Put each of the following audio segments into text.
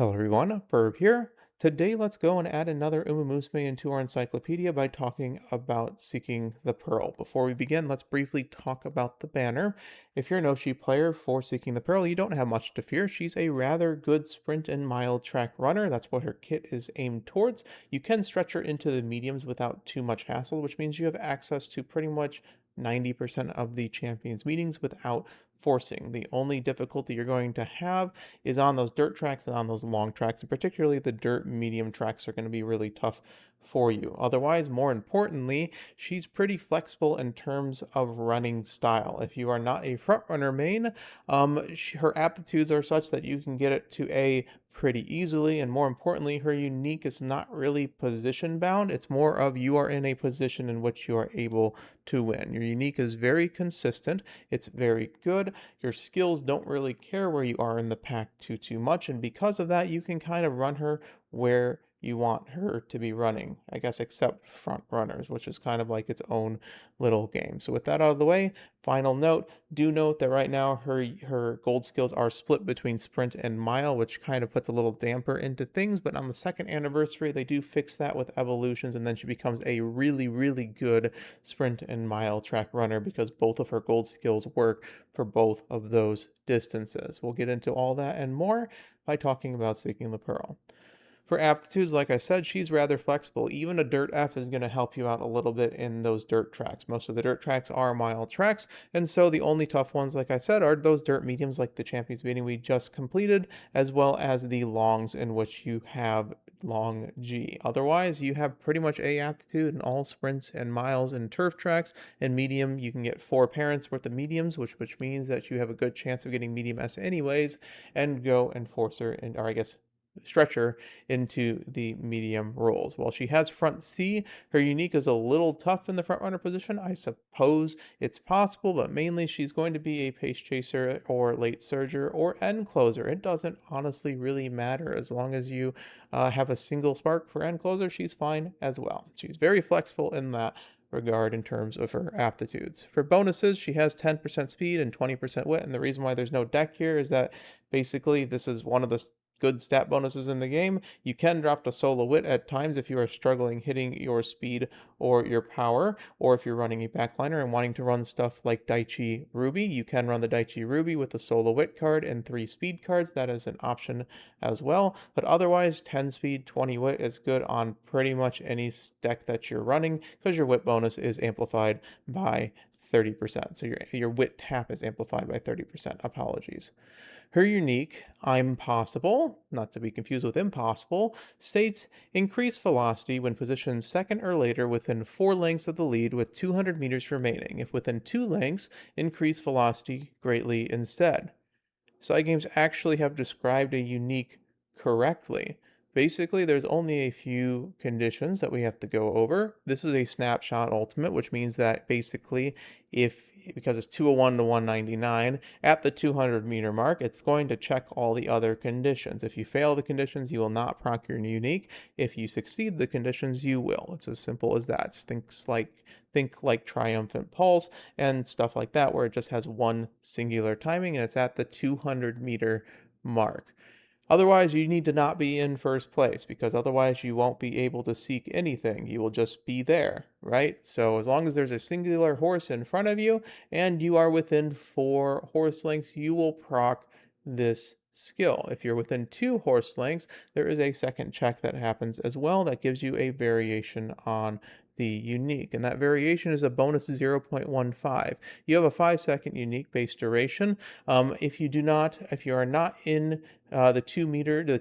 Hello everyone, Burb here. Today let's go and add another Umamusume into our encyclopedia by talking about Seeking the Pearl. Before we begin, let's briefly talk about the banner. If you're an OG player for Seeking the Pearl, you don't have much to fear. She's a rather good sprint and mile track runner. That's what her kit is aimed towards. You can stretch her into the mediums without too much hassle, which means you have access to pretty much 90% of the champions meetings without forcing. The only difficulty you're going to have is on those dirt tracks and on those long tracks, and particularly the dirt medium tracks are going to be really tough for you. Otherwise, more importantly, she's pretty flexible in terms of running style. If you are not a front runner main, her aptitudes are such that you can get it to A pretty easily, and more importantly, her unique is not really position bound. It's more of you are in a position in which you are able to win. Your unique is very consistent, it's very good. Your skills don't really care where you are in the pack too much, and because of that, you can kind of run her where you want her to be running, I guess, except front runners, which is kind of like its own little game. So with that out of the way, final note, do note that right now her gold skills are split between sprint and mile, which kind of puts a little damper into things, but on the second anniversary, they do fix that with evolutions, and then she becomes a really good sprint and mile track runner because both of her gold skills work for both of those distances. We'll get into all that and more by talking about Seeking the Pearl. For aptitudes, like I said, she's rather flexible. Even a dirt F is going to help you out a little bit in those dirt tracks. Most of the dirt tracks are mile tracks, and so the only tough ones, like I said, are those dirt mediums like the Champions meeting we just completed, as well as the longs in which you have long G. Otherwise, you have pretty much A aptitude in all sprints and miles and turf tracks, and medium, you can get 4 parents worth of mediums, which means that you have a good chance of getting medium S anyways, and go and force her, or I guess stretcher into the medium roles. While she has front C, her unique is a little tough in the front runner position. I suppose it's possible, but mainly she's going to be a pace chaser or late surger or end closer. It doesn't honestly really matter as long as you have a single spark for end closer. She's fine as well. She's very flexible in that regard in terms of her aptitudes. For bonuses, she has 10% speed and 20% wit, and the reason why there's no deck here is that basically this is one of the good stat bonuses in the game. You can drop to solo wit at times if you are struggling hitting your speed or your power, or if you're running a backliner and wanting to run stuff like Daichi Ruby, you can run the Daichi Ruby with a solo wit card and 3 speed cards. That is an option as well. But otherwise, 10 speed, 20 wit is good on pretty much any deck that you're running because your wit bonus is amplified by 30%. So your wit tap is amplified by 30%. Apologies. Her unique, I'm possible, not to be confused with impossible, states increase velocity when positioned second or later within 4 lengths of the lead with 200 meters remaining. If within 2 lengths, increase velocity greatly instead. Side games actually have described a unique correctly. Basically, there's only a few conditions that we have to go over. This is a snapshot ultimate, which means that basically, if because it's 201 to 199 at the 200-meter mark, it's going to check all the other conditions. If you fail the conditions, you will not proc your unique. If you succeed the conditions, you will. It's as simple as that. Think like triumphant pulse and stuff like that, where it just has one singular timing and it's at the 200-meter mark. Otherwise, you need to not be in first place because otherwise you won't be able to seek anything. You will just be there, right? So as long as there's a singular horse in front of you and you are within 4 horse lengths, you will proc this skill. If you're within 2 horse lengths, there is a second check that happens as well that gives you a variation on the unique, and that variation is a bonus 0.15. You have a 5-second unique base duration. If you are not in the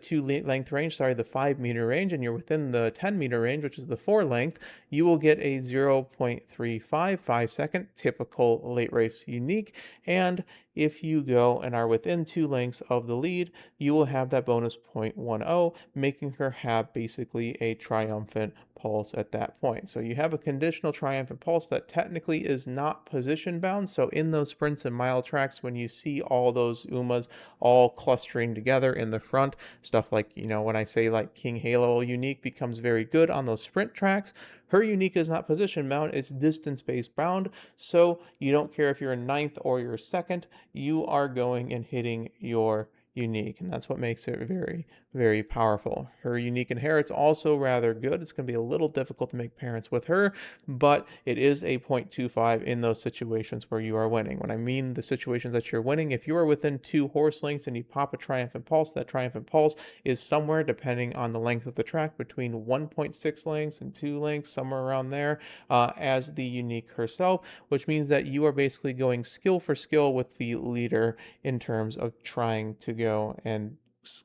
2 length range, sorry, the 5 meter range, and you're within the 10 meter range, which is the 4 length, you will get a 0.35 5-second typical late race unique. And if you go and are within 2 lengths of the lead, you will have that bonus 0.10, making her have basically a triumphant pulse at that point. So you have a conditional triumphant pulse that technically is not position bound. So in those sprints and mile tracks, when you see all those Umas all clustering together in the front, stuff like, when I say like King Halo unique becomes very good on those sprint tracks, her unique is not position bound, it's distance based bound. So you don't care if you're in ninth or you're second, you are going and hitting your unique, and that's what makes it very, very powerful. Her unique inherit's also rather good. It's going to be a little difficult to make parents with her, but it is a 0.25 in those situations where you are winning. When I mean the situations that you're winning, if you are within 2 horse lengths and you pop a triumphant pulse, that triumphant pulse is somewhere, depending on the length of the track, between 1.6 lengths and 2 lengths, somewhere around there, as the unique herself, which means that you are basically going skill for skill with the leader in terms of trying to go and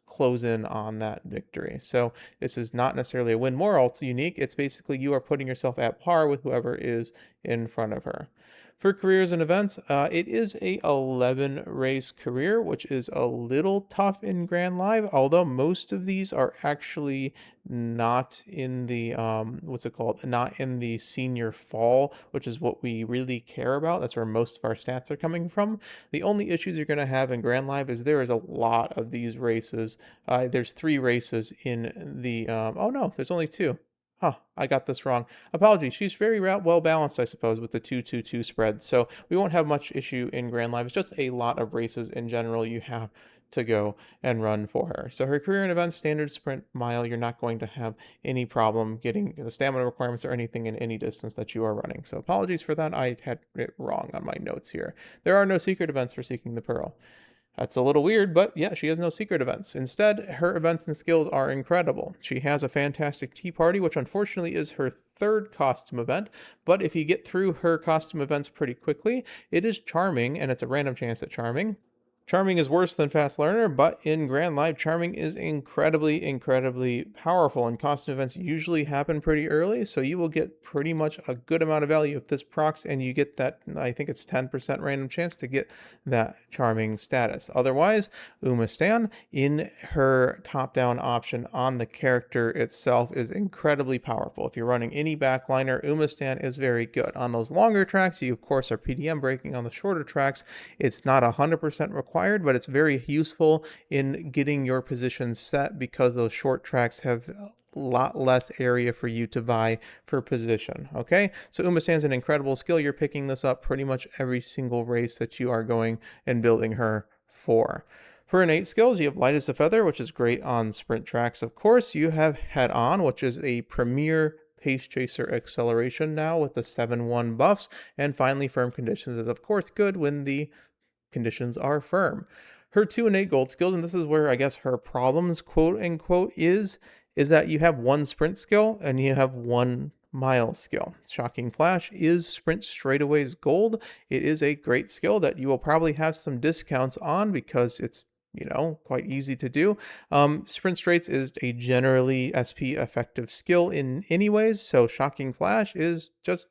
close in on that victory. So this is not necessarily a win more alt unique. It's basically you are putting yourself at par with whoever is in front of her. For careers and events, it is a 11 race career, which is a little tough in Grand Live, although most of these are actually not in the what's it called? Not in the senior fall, which is what we really care about. That's where most of our stats are coming from. The only issues you're going to have in Grand Live is there is a lot of these races. There's 3 races in the oh no, there's only 2. Huh, I got this wrong. Apologies. She's very well balanced, I suppose, with the 2-2-2 spread. So we won't have much issue in Grand Live. It's just a lot of races in general you have to go and run for her. So her career and events, standard sprint mile, you're not going to have any problem getting the stamina requirements or anything in any distance that you are running. So apologies for that. I had it wrong on my notes here. There are no secret events for Seeking the Pearl. That's a little weird, but yeah, she has no secret events. Instead, her events and skills are incredible. She has a fantastic tea party, which unfortunately is her third costume event, but if you get through her costume events pretty quickly, it is charming, and it's a random chance at charming. Charming is worse than Fast Learner, but in Grand Live, Charming is incredibly, incredibly powerful, and costume events usually happen pretty early, so you will get pretty much a good amount of value if this procs and you get that, I think it's 10% random chance to get that Charming status. Otherwise, Uma Stan, in her top-down option on the character itself, is incredibly powerful. If you're running any backliner, Uma Stan is very good. On those longer tracks, you of course are PDM breaking. On the shorter tracks, it's not 100% required, but it's very useful in getting your position set because those short tracks have a lot less area for you to vie for position. Okay, so Uma Stan's an incredible skill. You're picking this up pretty much every single race that you are going and building her for. For innate skills, you have light as a feather, which is great on sprint tracks. Of course, you have head on, which is a premier pace chaser acceleration now with the 7-1 buffs, and finally firm conditions is of course good when the conditions are firm. Her 2 innate gold skills, and this is where I guess her problems, quote unquote, is that you have 1 sprint skill and you have 1 mile skill. Shocking Flash is sprint straightaways gold. It is a great skill that you will probably have some discounts on because it's quite easy to do. Sprint straights is a generally SP effective skill in anyways, so Shocking Flash is just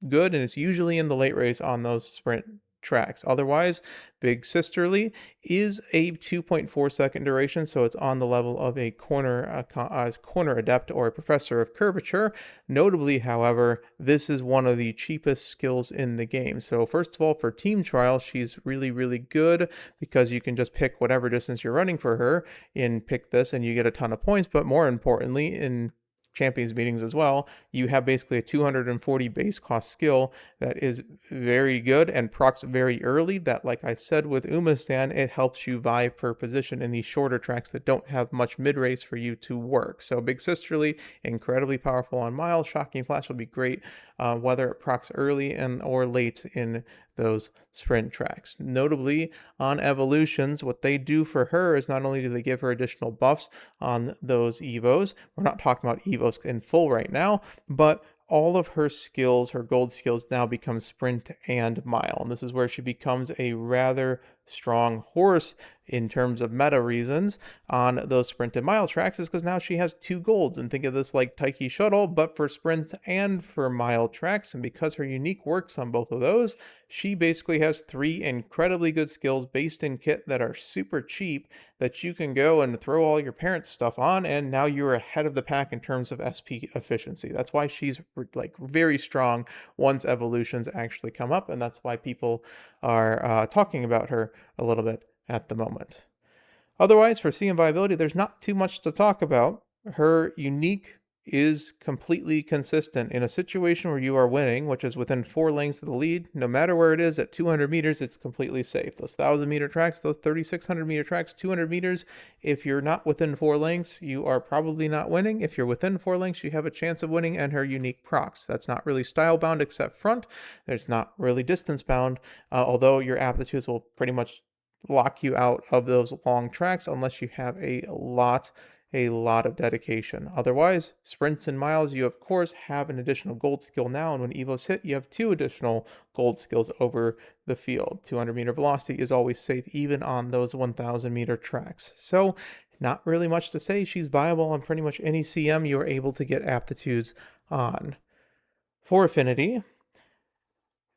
good and it's usually in the late race on those sprint tracks. Otherwise, Big Sisterly is a 2.4-second duration, so it's on the level of a corner adept or a professor of curvature. Notably, however, this is one of the cheapest skills in the game. So first of all, for team trial, she's really, really good because you can just pick whatever distance you're running for her and pick this and you get a ton of points. But more importantly, in champions meetings as well, you have basically a 240 base cost skill that is very good and procs very early. That, like I said with Umastan, it helps you vie per position in these shorter tracks that don't have much mid race for you to work. So Big Sisterly, incredibly powerful on miles. Shocking Flash will be great whether it procs early and or late in those sprint tracks. Notably, on evolutions, what they do for her is not only do they give her additional buffs on those evos, we're not talking about evos in full right now, but all of her skills, her gold skills, now become sprint and mile. And this is where she becomes a rather strong horse in terms of meta reasons on those sprint and mile tracks, is because now she has 2 golds. And think of this like Taiki Shuttle, but for sprints and for mile tracks. And because her unique works on both of those, she basically has 3 incredibly good skills based in kit that are super cheap that you can go and throw all your parents' stuff on, and now you're ahead of the pack in terms of SP efficiency. That's why she's like very strong once evolutions actually come up, and that's why people are talking about her a little bit at the moment. Otherwise, for CM viability, there's not too much to talk about. Her unique is completely consistent. In a situation where you are winning, which is within 4 lengths of the lead, no matter where it is at 200 meters, it's completely safe. Those 1,000 meter tracks, those 3,600 meter tracks, 200 meters, if you're not within 4 lengths, you are probably not winning. If you're within 4 lengths, you have a chance of winning, and her unique procs. That's not really style bound except front. There's not really distance bound, although your aptitudes will pretty much lock you out of those long tracks unless you have a lot of dedication. Otherwise, sprints and miles, you of course have an additional gold skill now, and when Evos hit, you have 2 additional gold skills over the field. 200-meter velocity is always safe, even on those 1,000-meter tracks. So, not really much to say. She's viable on pretty much any CM you are able to get aptitudes on. For Affinity,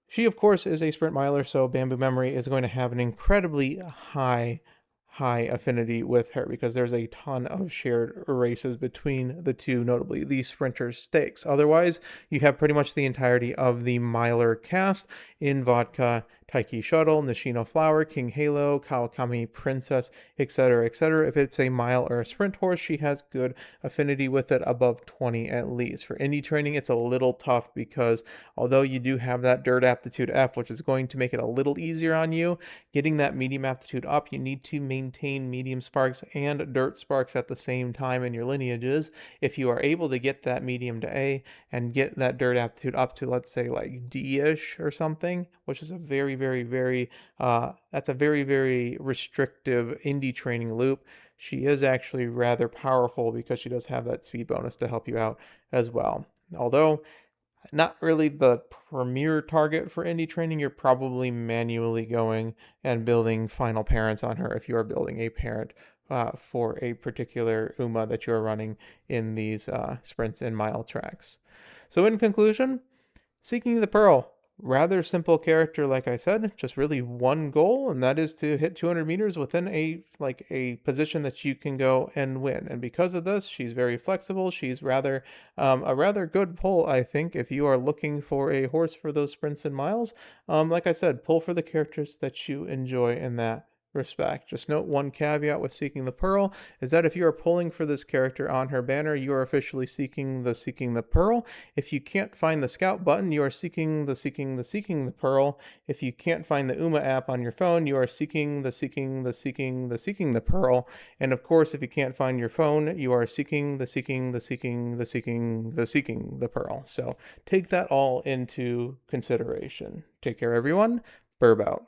she, of course, is a sprint miler, so Bamboo Memory is going to have an incredibly high affinity with her because there's a ton of shared races between the two, notably the Sprinter's Stakes. Otherwise, you have pretty much the entirety of the miler cast in Vodka, Taiki Shuttle, Nishino Flower, King Halo, Kawakami Princess, etc., etc. If it's a mile or a sprint horse, she has good affinity with it, above 20 at least. For indie training, it's a little tough because although you do have that dirt aptitude F, which is going to make it a little easier on you, getting that medium aptitude up, you need to maintain medium sparks and dirt sparks at the same time in your lineages. If you are able to get that medium to A and get that dirt aptitude up to, let's say, like D-ish or something, which is a that's a very restrictive indie training loop. She is actually rather powerful because she does have that speed bonus to help you out as well. Although not really the premier target for indie training, you're probably manually going and building final parents on her if you are building a parent for a particular UMA that you're running in these sprints and mile tracks. So in conclusion, Seeking the Pearl, rather simple character, like I said, just really one goal, and that is to hit 200 meters within a position that you can go and win. And because of this, she's very flexible. She's a rather good pull, I think, if you are looking for a horse for those sprints and miles. Like I said, pull for the characters that you enjoy in that respect. Just note one caveat with Seeking the Pearl is that if you are pulling for this character on her banner, you are officially seeking the Pearl. If you can't find the Scout button, you are seeking the Pearl. If you can't find the Uma app on your phone, you are seeking the Pearl. And of course, if you can't find your phone, you are seeking the Pearl. So take that all into consideration. Take care, everyone. Burb out.